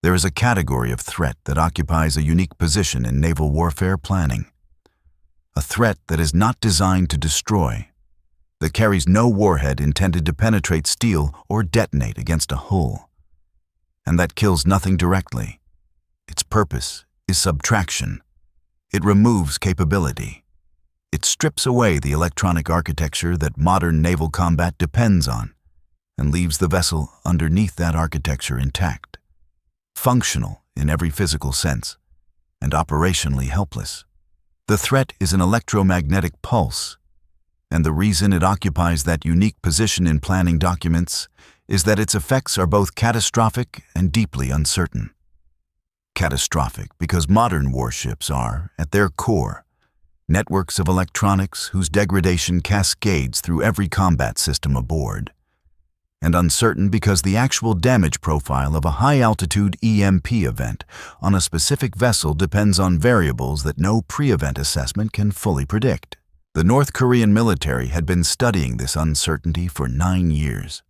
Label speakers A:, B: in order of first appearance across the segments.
A: There is a category of threat that occupies a unique position in naval warfare planning. A threat that is not designed to destroy, that carries no warhead intended to penetrate steel or detonate against a hull, and that kills nothing directly. Its purpose is subtraction. It removes capability. It strips away the electronic architecture that modern naval combat depends on and leaves the vessel underneath that architecture intact, functional in every physical sense, and operationally helpless. The threat is an electromagnetic pulse, and the reason it occupies that unique position in planning documents is that its effects are both catastrophic and deeply uncertain. Catastrophic because modern warships are, at their core, networks of electronics whose degradation cascades through every combat system aboard. And uncertain because the actual damage profile of a high-altitude EMP event on a specific vessel depends on variables that no pre-event assessment can fully predict. The North Korean military had been studying this uncertainty for 9 years.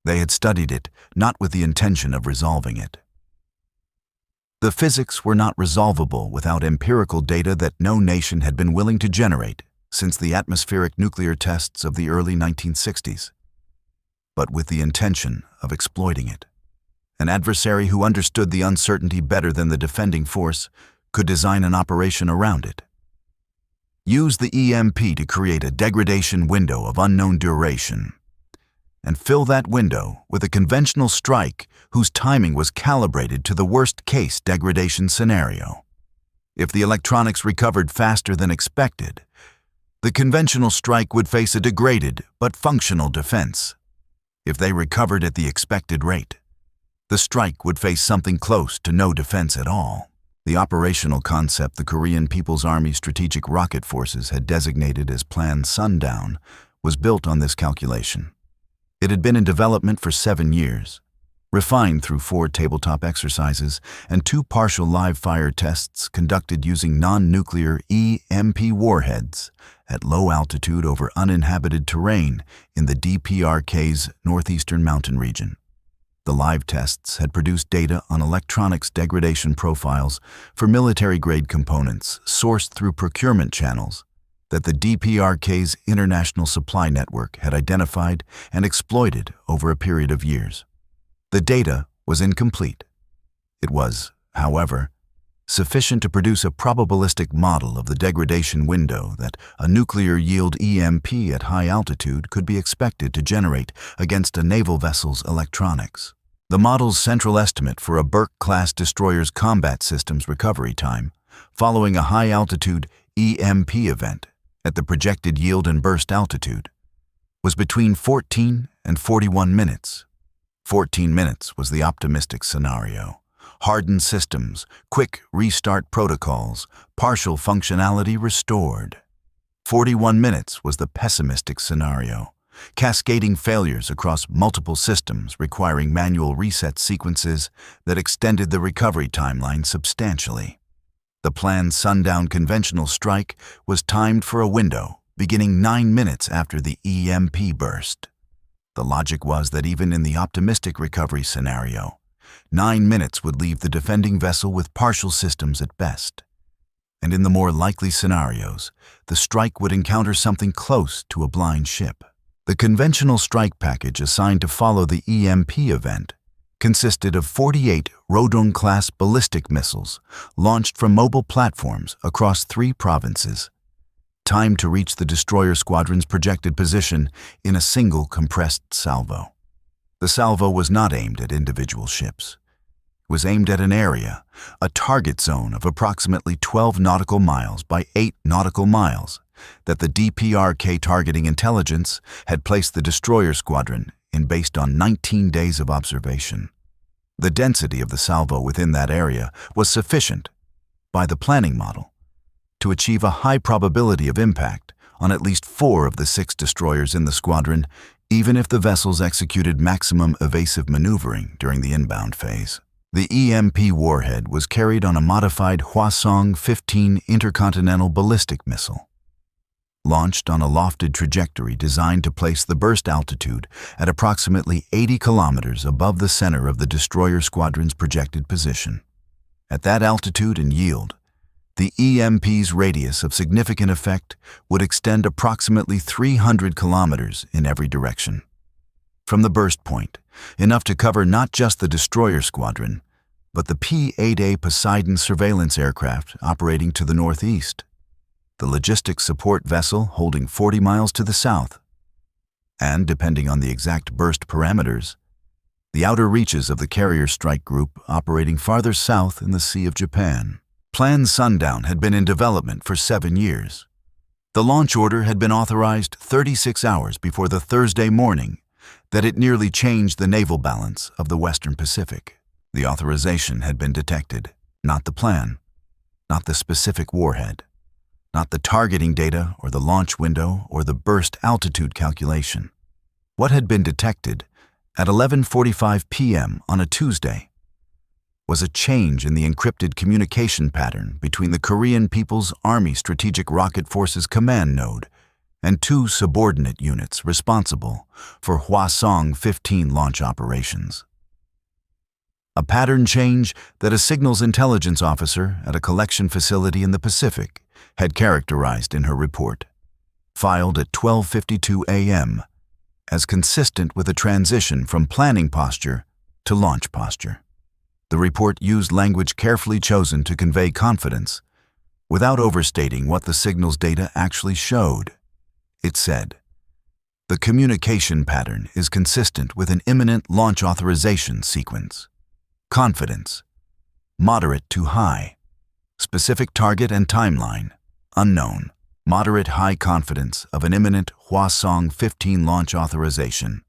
A: They had studied it not with the intention of resolving it. The physics were not resolvable without empirical data that no nation had been willing to generate since the atmospheric nuclear tests of the early 1960s. But with the intention of exploiting it. An adversary who understood the uncertainty better than the defending force could design an operation around it. Use the EMP to create a degradation window of unknown duration, and fill that window with a conventional strike whose timing was calibrated to the worst-case degradation scenario. If the electronics recovered faster than expected, the conventional strike would face a degraded but functional defense. If they recovered at the expected rate, the strike would face something close to no defense at all. The operational concept the Korean People's Army Strategic Rocket Forces had designated as Plan Sundown was built on this calculation. It had been in development for 7 years, refined through 4 tabletop exercises and 2 partial live-fire tests conducted using non-nuclear EMP warheads at low altitude over uninhabited terrain in the DPRK's northeastern mountain region. The live tests had produced data on electronics degradation profiles for military-grade components sourced through procurement channels that the DPRK's international supply network had identified and exploited over a period of years. The data was incomplete. It was, however, sufficient to produce a probabilistic model of the degradation window that a nuclear-yield EMP at high altitude could be expected to generate against a naval vessel's electronics. The model's central estimate for a Burke-class destroyer's combat systems recovery time, following a high-altitude EMP event at the projected yield and burst altitude, was between 14 and 41 minutes. 14 minutes was the optimistic scenario. Hardened systems, quick restart protocols, partial functionality restored. 41 minutes was the pessimistic scenario, cascading failures across multiple systems requiring manual reset sequences that extended the recovery timeline substantially. The Plan Sundown conventional strike was timed for a window beginning 9 minutes after the EMP burst. The logic was that even in the optimistic recovery scenario, 9 minutes would leave the defending vessel with partial systems at best. And in the more likely scenarios, the strike would encounter something close to a blind ship. The conventional strike package assigned to follow the EMP event consisted of 48 Rodong-class ballistic missiles launched from mobile platforms across 3 provinces, timed to reach the destroyer squadron's projected position in a single compressed salvo. The salvo was not aimed at individual ships. It was aimed at an area, a target zone of approximately 12 nautical miles by 8 nautical miles that the DPRK targeting intelligence had placed the destroyer squadron in based on 19 days of observation. The density of the salvo within that area was sufficient, by the planning model, to achieve a high probability of impact on at least 4 of the 6 destroyers in the squadron, even if the vessels executed maximum evasive maneuvering during the inbound phase. The EMP warhead was carried on a modified Hwasong-15 intercontinental ballistic missile. launched on a lofted trajectory designed to place the burst altitude at approximately 80 kilometers above the center of the destroyer squadron's projected position. At that altitude and yield, the EMP's radius of significant effect would extend approximately 300 kilometers in every direction. From the burst point, enough to cover not just the destroyer squadron, but the P-8A Poseidon surveillance aircraft operating to the northeast, the logistics support vessel holding 40 miles to the south, and, depending on the exact burst parameters, the outer reaches of the carrier strike group operating farther south in the Sea of Japan. Plan Sundown had been in development for 7 years. The launch order had been authorized 36 hours before the Thursday morning that it nearly changed the naval balance of the Western Pacific. The authorization had been detected, not the plan, not the specific warhead, not the targeting data or the launch window or the burst altitude calculation. What had been detected at 11:45 p.m. on a Tuesday was a change in the encrypted communication pattern between the Korean People's Army Strategic Rocket Forces Command Node and 2 subordinate units responsible for Hwasong-15 launch operations. A pattern change that a signals intelligence officer at a collection facility in the Pacific had characterized in her report, filed at 12:52 a.m., as consistent with a transition from planning posture to launch posture. The report used language carefully chosen to convey confidence, without overstating what the signals data actually showed. It said, "The communication pattern is consistent with an imminent launch authorization sequence. Confidence, moderate to high. Specific target and timeline, unknown. Moderate high confidence of an imminent Hwasong-15 launch authorization."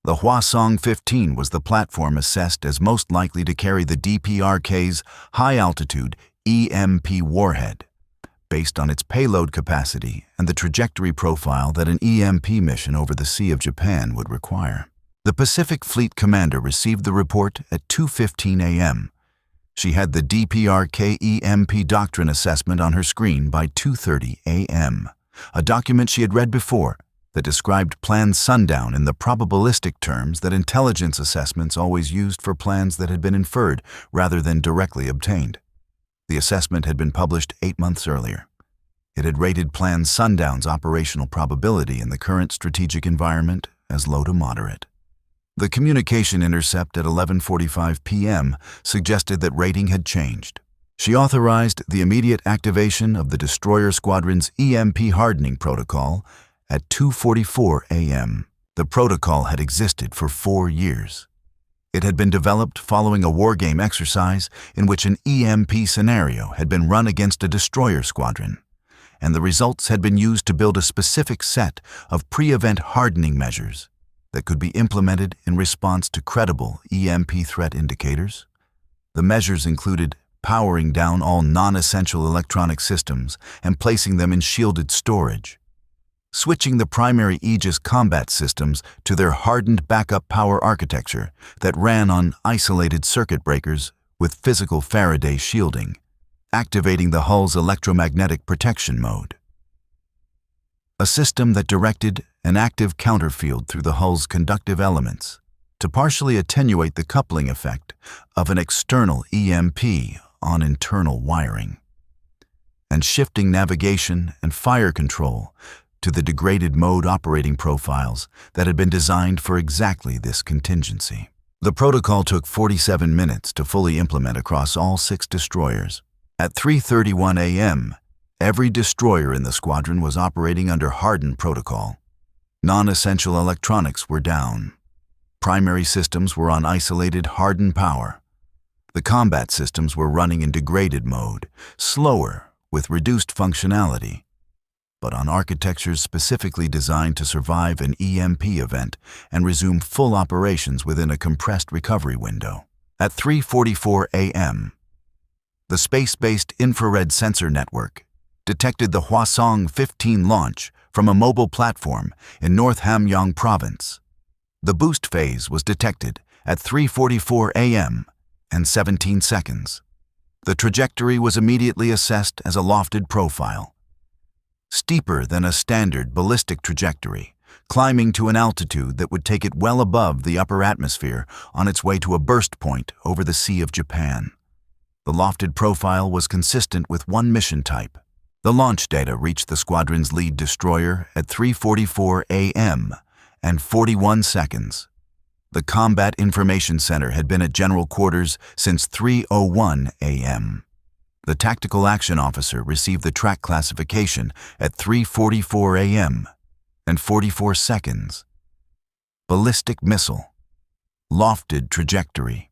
A: The Hwasong-15 was the platform assessed as most likely to carry the DPRK's high-altitude EMP warhead, based on its payload capacity and the trajectory profile that an EMP mission over the Sea of Japan would require. The Pacific Fleet commander received the report at 2:15 a.m. She had the DPRK EMP doctrine assessment on her screen by 2:30 a.m., a document she had read before that described Plan Sundown in the probabilistic terms that intelligence assessments always used for plans that had been inferred rather than directly obtained. The assessment had been published 8 months earlier. It had rated Plan Sundown's operational probability in the current strategic environment as low to moderate. The communication intercept at 11:45 p.m. suggested that rating had changed. She authorized the immediate activation of the destroyer squadron's EMP hardening protocol at 2:44 a.m. The protocol had existed for 4 years. It had been developed following a wargame exercise in which an EMP scenario had been run against a destroyer squadron, and the results had been used to build a specific set of pre-event hardening measures that could be implemented in response to credible EMP threat indicators. The measures included powering down all non-essential electronic systems and placing them in shielded storage, switching the primary Aegis combat systems to their hardened backup power architecture that ran on isolated circuit breakers with physical Faraday shielding, activating the hull's electromagnetic protection mode, a system that directed an active counterfield through the hull's conductive elements to partially attenuate the coupling effect of an external EMP on internal wiring, and shifting navigation and fire control to the degraded mode operating profiles that had been designed for exactly this contingency. The protocol took 47 minutes to fully implement across all 6 destroyers. At 3:31 a.m., every destroyer in the squadron was operating under hardened protocol. Non-essential electronics were down. Primary systems were on isolated hardened power. The combat systems were running in degraded mode, slower with reduced functionality, but on architectures specifically designed to survive an EMP event and resume full operations within a compressed recovery window. At 3:44 a.m., the space-based infrared sensor network detected the Hwasong-15 launch from a mobile platform in North Hamgyong Province. The boost phase was detected at 3:44 a.m. and 17 seconds. The trajectory was immediately assessed as a lofted profile. steeper than a standard ballistic trajectory, climbing to an altitude that would take it well above the upper atmosphere on its way to a burst point over the Sea of Japan. The lofted profile was consistent with one mission type. The launch data reached the squadron's lead destroyer at 3:44 a.m. and 41 seconds. The Combat Information Center had been at General Quarters since 3:01 a.m. The Tactical Action Officer received the track classification at 3:44 a.m. and 44 seconds. Ballistic missile. Lofted trajectory.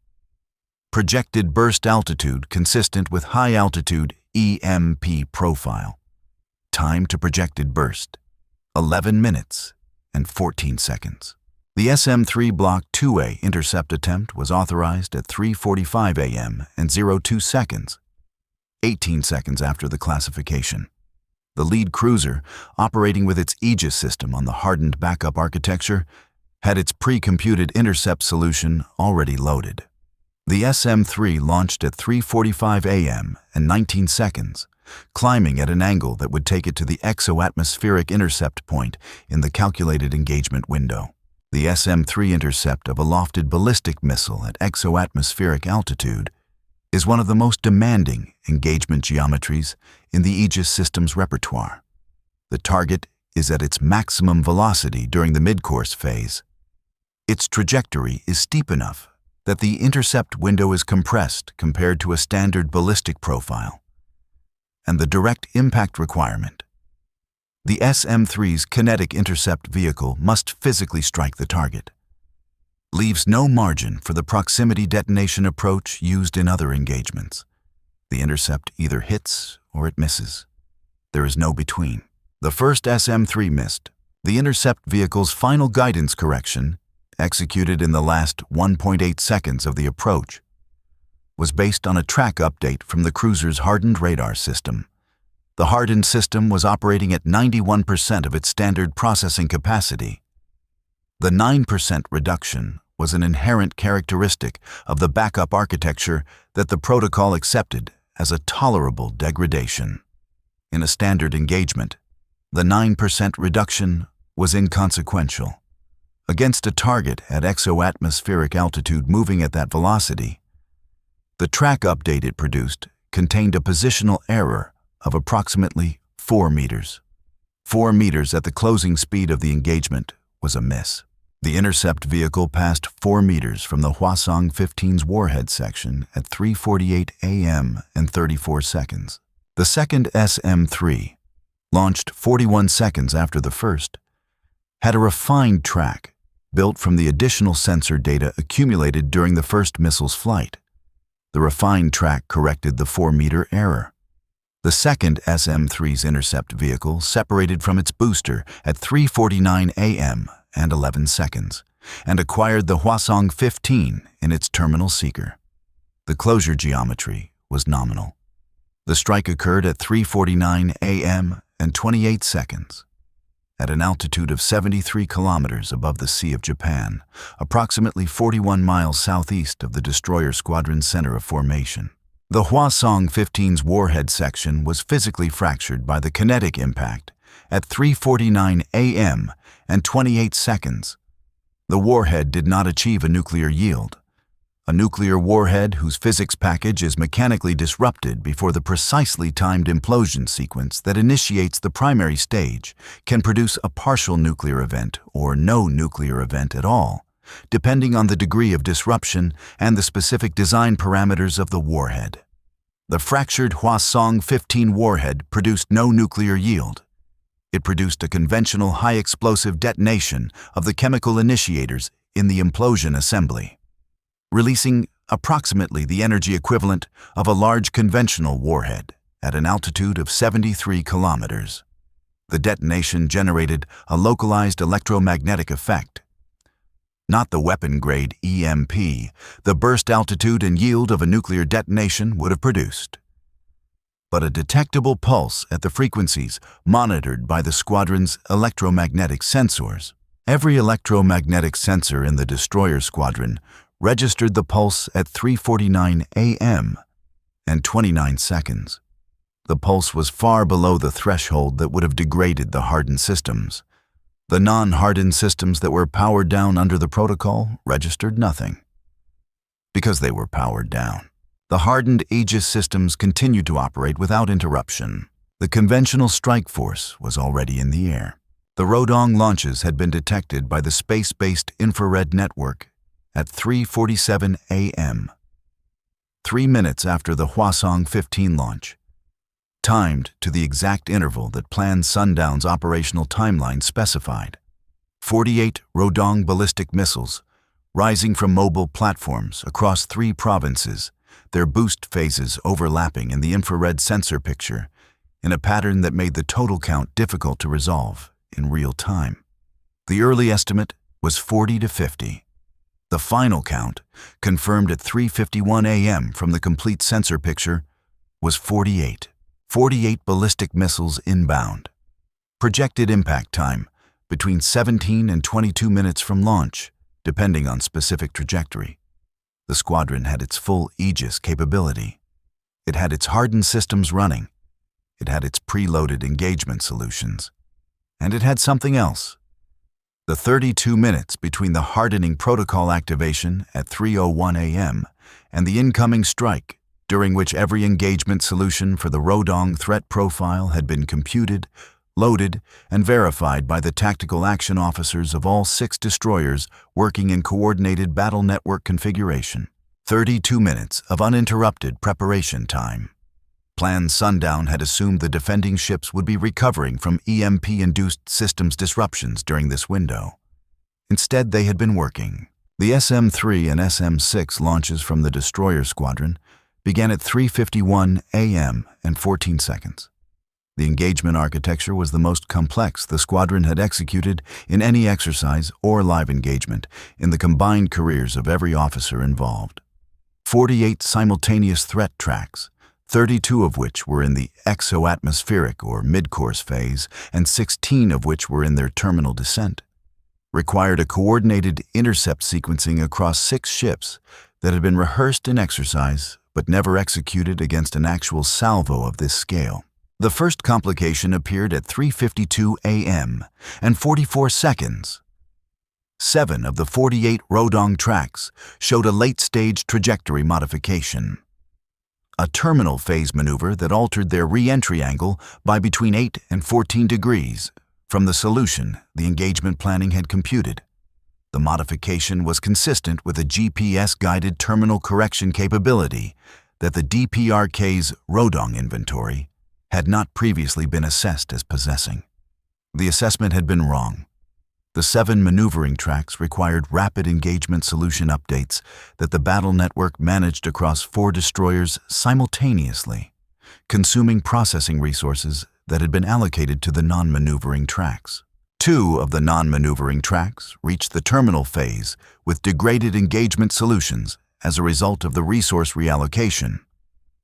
A: Projected burst altitude consistent with high-altitude EMP profile. Time to projected burst, 11 minutes and 14 seconds. The SM-3 Block 2A intercept attempt was authorized at 3:45 a.m. and 02 seconds, 18 seconds after the classification. The lead cruiser, operating with its Aegis system on the hardened backup architecture, had its pre-computed intercept solution already loaded. The SM-3 launched at 3:45 a.m. and 19 seconds, climbing at an angle that would take it to the exoatmospheric intercept point in the calculated engagement window. The SM-3 intercept of a lofted ballistic missile at exoatmospheric altitude is one of the most demanding engagement geometries in the Aegis system's repertoire. The target is at its maximum velocity during the mid-course phase. Its trajectory is steep enough that the intercept window is compressed compared to a standard ballistic profile, and the direct impact requirement. The SM-3's kinetic intercept vehicle must physically strike the target. Leaves no margin for the proximity detonation approach used in other engagements. The intercept either hits or it misses. There is no between. The first SM-3 missed. The intercept vehicle's final guidance correction, executed in the last 1.8 seconds of the approach, was based on a track update from the cruiser's hardened radar system. The hardened system was operating at 91% of its standard processing capacity. The 9% reduction was an inherent characteristic of the backup architecture that the protocol accepted as a tolerable degradation. In a standard engagement, the 9% reduction was inconsequential. Against a target at exoatmospheric altitude moving at that velocity, the track update it produced contained a positional error of approximately 4 meters. 4 meters at the closing speed of the engagement was a miss. The intercept vehicle passed 4 meters from the Hwasong 15's warhead section at 3:48 a.m. and 34 seconds. The second SM-3, launched 41 seconds after the first, had a refined track built from the additional sensor data accumulated during the first missile's flight. The refined track corrected the 4-meter error. The second SM-3's intercept vehicle separated from its booster at 3:49 a.m. and 11 seconds, and acquired the Hwasong 15 in its terminal seeker. The closure geometry was nominal. The strike occurred at 3:49 a.m. and 28 seconds. At an altitude of 73 kilometers above the Sea of Japan, approximately 41 miles southeast of the destroyer squadron's center of formation. The Hwasong 15's warhead section was physically fractured by the kinetic impact at 3:49 a.m. and 28 seconds. The warhead did not achieve a nuclear yield. A nuclear warhead whose physics package is mechanically disrupted before the precisely timed implosion sequence that initiates the primary stage can produce a partial nuclear event or no nuclear event at all, depending on the degree of disruption and the specific design parameters of the warhead. The fractured Hwasong 15 warhead produced no nuclear yield. It produced a conventional high-explosive detonation of the chemical initiators in the implosion assembly, releasing approximately the energy equivalent of a large conventional warhead at an altitude of 73 kilometers. The detonation generated a localized electromagnetic effect. Not the weapon-grade EMP the burst altitude and yield of a nuclear detonation would have produced, but a detectable pulse at the frequencies monitored by the squadron's electromagnetic sensors. Every electromagnetic sensor in the destroyer squadron registered the pulse at 3:49 a.m. and 29 seconds. the pulse was far below the threshold that would have degraded the hardened systems. The non-hardened systems that were powered down under the protocol registered nothing. Because they were powered down, the hardened Aegis systems continued to operate without interruption. The conventional strike force was already in the air. The Rodong launches had been detected by the space-based infrared network at 3:47 a.m., 3 minutes after the Hwasong 15 launch, timed to the exact interval that Plan Sundown's operational timeline specified. 48 Rodong ballistic missiles, rising from mobile platforms across 3 provinces, their boost phases overlapping in the infrared sensor picture, in a pattern that made the total count difficult to resolve in real time. The early estimate was 40 to 50. The final count, confirmed at 3:51 a.m. from the complete sensor picture, was 48. 48 ballistic missiles inbound. Projected impact time, between 17 and 22 minutes from launch, depending on specific trajectory. The squadron had its full Aegis capability. It had its hardened systems running. It had its preloaded engagement solutions. And it had something else. The 32 minutes between the hardening protocol activation at 3:01 a.m. and the incoming strike, during which every engagement solution for the Rodong threat profile had been computed, loaded, and verified by the tactical action officers of all 6 destroyers working in coordinated battle network configuration. 32 minutes of uninterrupted preparation time. Plan Sundown had assumed the defending ships would be recovering from EMP-induced systems disruptions during this window. Instead, they had been working. The SM-3 and SM-6 launches from the destroyer squadron began at 3:51 a.m. and 14 seconds. The engagement architecture was the most complex the squadron had executed in any exercise or live engagement in the combined careers of every officer involved. 48 simultaneous threat tracks, 32 of which were in the exoatmospheric or mid-course phase, and 16 of which were in their terminal descent, required a coordinated intercept sequencing across 6 ships that had been rehearsed in exercise but never executed against an actual salvo of this scale. The first complication appeared at 3:52 a.m. and 44 seconds. 7 of the 48 Rodong tracks showed a late-stage trajectory modification. A terminal phase maneuver that altered their re-entry angle by between 8 and 14 degrees from the solution the engagement planning had computed. The modification was consistent with a GPS-guided terminal correction capability that the DPRK's Rodong inventory had not previously been assessed as possessing. The assessment had been wrong. The 7 maneuvering tracks required rapid engagement solution updates that the battle network managed across 4 destroyers simultaneously, consuming processing resources that had been allocated to the non-maneuvering tracks. 2 of the non-maneuvering tracks reached the terminal phase with degraded engagement solutions as a result of the resource reallocation.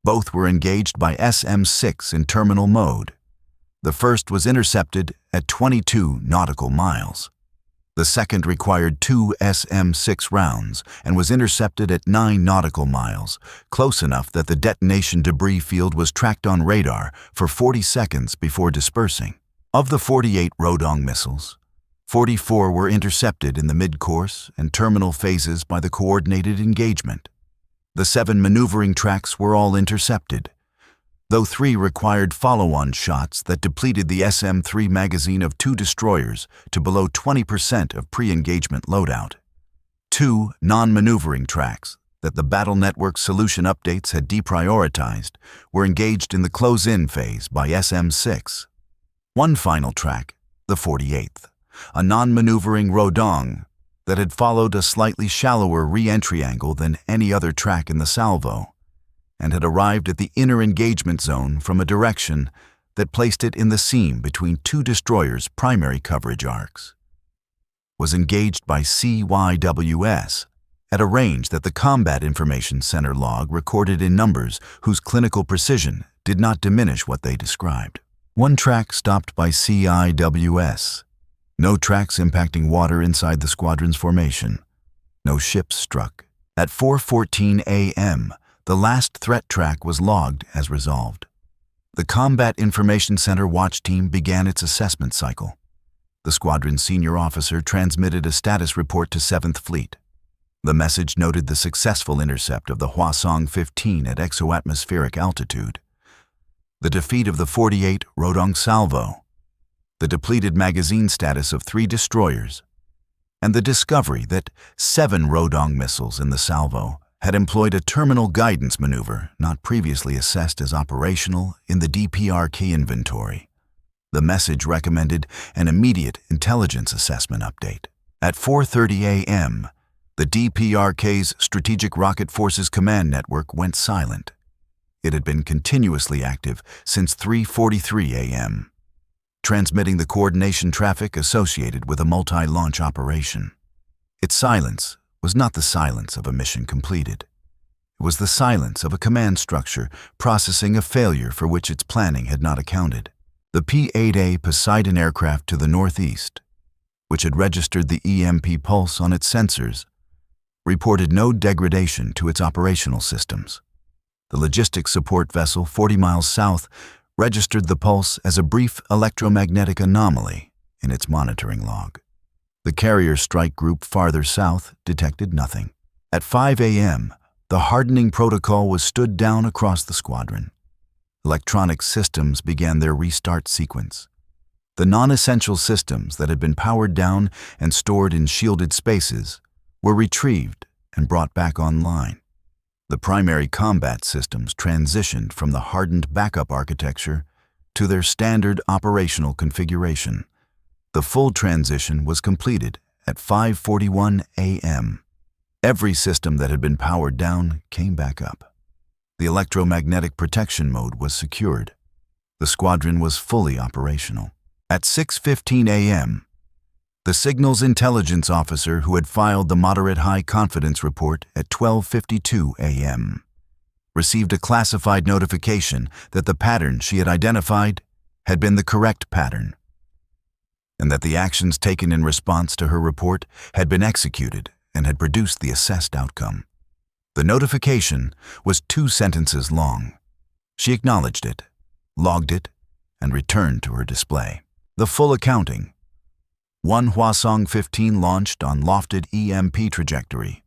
A: Both were engaged by SM-6 in terminal mode. The first was intercepted at 22 nautical miles. The second required 2 SM-6 rounds and was intercepted at 9 nautical miles, close enough that the detonation debris field was tracked on radar for 40 seconds before dispersing. Of the 48 Rodong missiles, 44 were intercepted in the mid-course and terminal phases by the coordinated engagement. The 7 maneuvering tracks were all intercepted, though 3 required follow-on shots that depleted the SM-3 magazine of 2 destroyers to below 20% of pre-engagement loadout. 2 non-maneuvering tracks that the battle network solution updates had deprioritized were engaged in the close-in phase by SM-6. 1 final track, the 48th, a non-maneuvering Rodong that had followed a slightly shallower re-entry angle than any other track in the salvo, and had arrived at the inner engagement zone from a direction that placed it in the seam between 2 destroyers' primary coverage arcs, was engaged by CIWS at a range that the Combat Information Center log recorded in numbers whose clinical precision did not diminish what they described. 1 track stopped by CIWS. No tracks impacting water inside the squadron's formation. No ships struck. At 4:14 a.m., the last threat track was logged as resolved. The Combat Information Center watch team began its assessment cycle. The squadron senior officer transmitted a status report to 7th Fleet. The message noted the successful intercept of the Hwasong-15 at exoatmospheric altitude, the defeat of the 48 Rodong salvo, the depleted magazine status of 3 destroyers, and the discovery that 7 Rodong missiles in the salvo had employed a terminal guidance maneuver not previously assessed as operational in the DPRK inventory. The message recommended an immediate intelligence assessment update. At 4:30 a.m., the DPRK's Strategic Rocket Forces Command Network went silent. It had been continuously active since 3:43 a.m., transmitting the coordination traffic associated with a multi-launch operation. Its silence was not the silence of a mission completed. It was the silence of a command structure processing a failure for which its planning had not accounted. The P-8A Poseidon aircraft to the northeast, which had registered the EMP pulse on its sensors, reported no degradation to its operational systems. The logistics support vessel 40 miles south registered the pulse as a brief electromagnetic anomaly in its monitoring log. The carrier strike group farther south detected nothing. At 5 a.m., the hardening protocol was stood down across the squadron. Electronic systems began their restart sequence. The non-essential systems that had been powered down and stored in shielded spaces were retrieved and brought back online. The primary combat systems transitioned from the hardened backup architecture to their standard operational configuration. The full transition was completed at 5:41 a.m. Every system that had been powered down came back up. The electromagnetic protection mode was secured. The squadron was fully operational. At 6:15 a.m., the signals intelligence officer who had filed the moderate high confidence report at 12:52 a.m. received a classified notification that the pattern she had identified had been the correct pattern, and that the actions taken in response to her report had been executed and had produced the assessed outcome. The notification was 2 sentences long. She acknowledged it, logged it, and returned to her display. The full accounting: 1 Hwasong-15 launched on lofted EMP trajectory.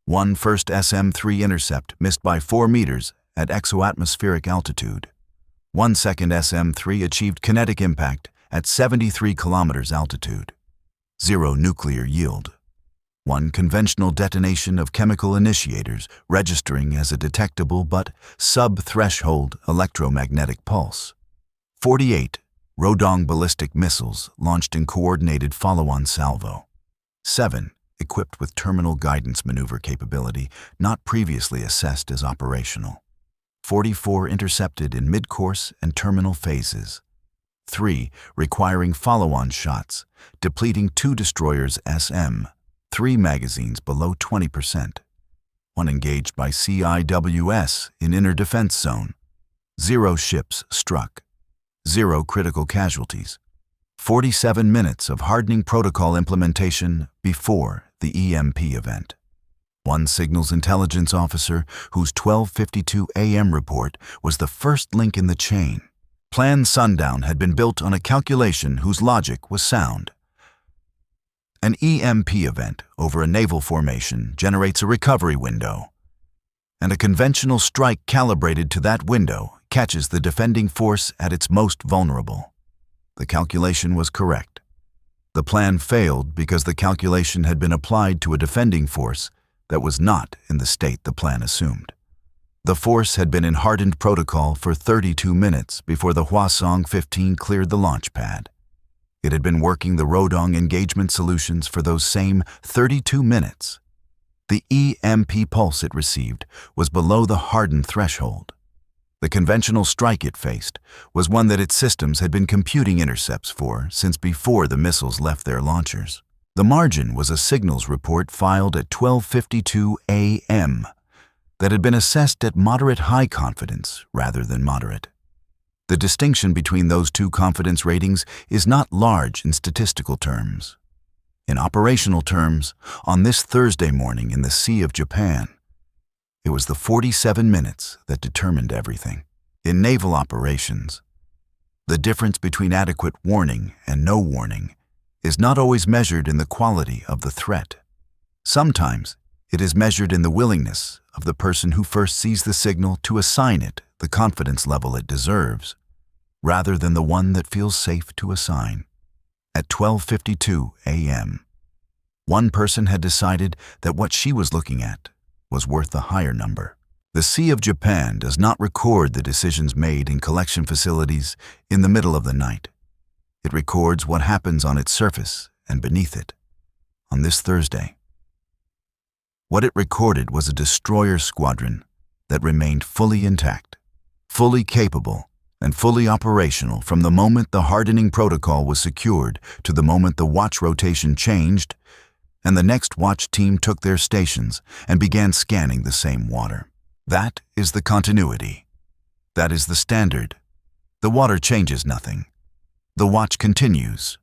A: 1 first SM-3 intercept missed by 4 meters at exoatmospheric altitude. 1 second SM-3 achieved kinetic impact at 73 kilometers altitude. 0 nuclear yield. 1 conventional detonation of chemical initiators registering as a detectable but sub-threshold electromagnetic pulse. 48 Rodong ballistic missiles launched in coordinated follow-on salvo. 7 equipped with terminal guidance maneuver capability not previously assessed as operational. 44 intercepted in mid-course and terminal phases. 3 requiring follow-on shots, depleting 2 destroyers SM, 3 magazines below 20%. 1 engaged by CIWS in inner defense zone. 0 ships struck. 0 critical casualties. 47 minutes of hardening protocol implementation before the EMP event. 1 signals intelligence officer whose 12:52 a.m. report was the first link in the chain. Plan Sundown had been built on a calculation whose logic was sound. An EMP event over a naval formation generates a recovery window, and a conventional strike calibrated to that window catches the defending force at its most vulnerable. The calculation was correct. The plan failed because the calculation had been applied to a defending force that was not in the state the plan assumed. The force had been in hardened protocol for 32 minutes before the Hwasong-15 cleared the launch pad. It had been working the Rodong engagement solutions for those same 32 minutes. The EMP pulse it received was below the hardened threshold. The conventional strike it faced was one that its systems had been computing intercepts for since before the missiles left their launchers. The margin was a signals report filed at 12:52 a.m. that had been assessed at moderate high confidence rather than moderate. The distinction between those 2 confidence ratings is not large in statistical terms. In operational terms, on this Thursday morning in the Sea of Japan, it was the 47 minutes that determined everything. In naval operations, the difference between adequate warning and no warning is not always measured in the quality of the threat. Sometimes it is measured in the willingness of the person who first sees the signal to assign it the confidence level it deserves, rather than the one that feels safe to assign. At 12:52 a.m., one person had decided that what she was looking at was worth a higher number. The Sea of Japan does not record the decisions made in collection facilities in the middle of the night. It records what happens on its surface and beneath it. On this Thursday, what it recorded was a destroyer squadron that remained fully intact, fully capable, and fully operational from the moment the hardening protocol was secured to the moment the watch rotation changed and the next watch team took their stations and began scanning the same water. That is the continuity. That is the standard. The water changes nothing. The watch continues.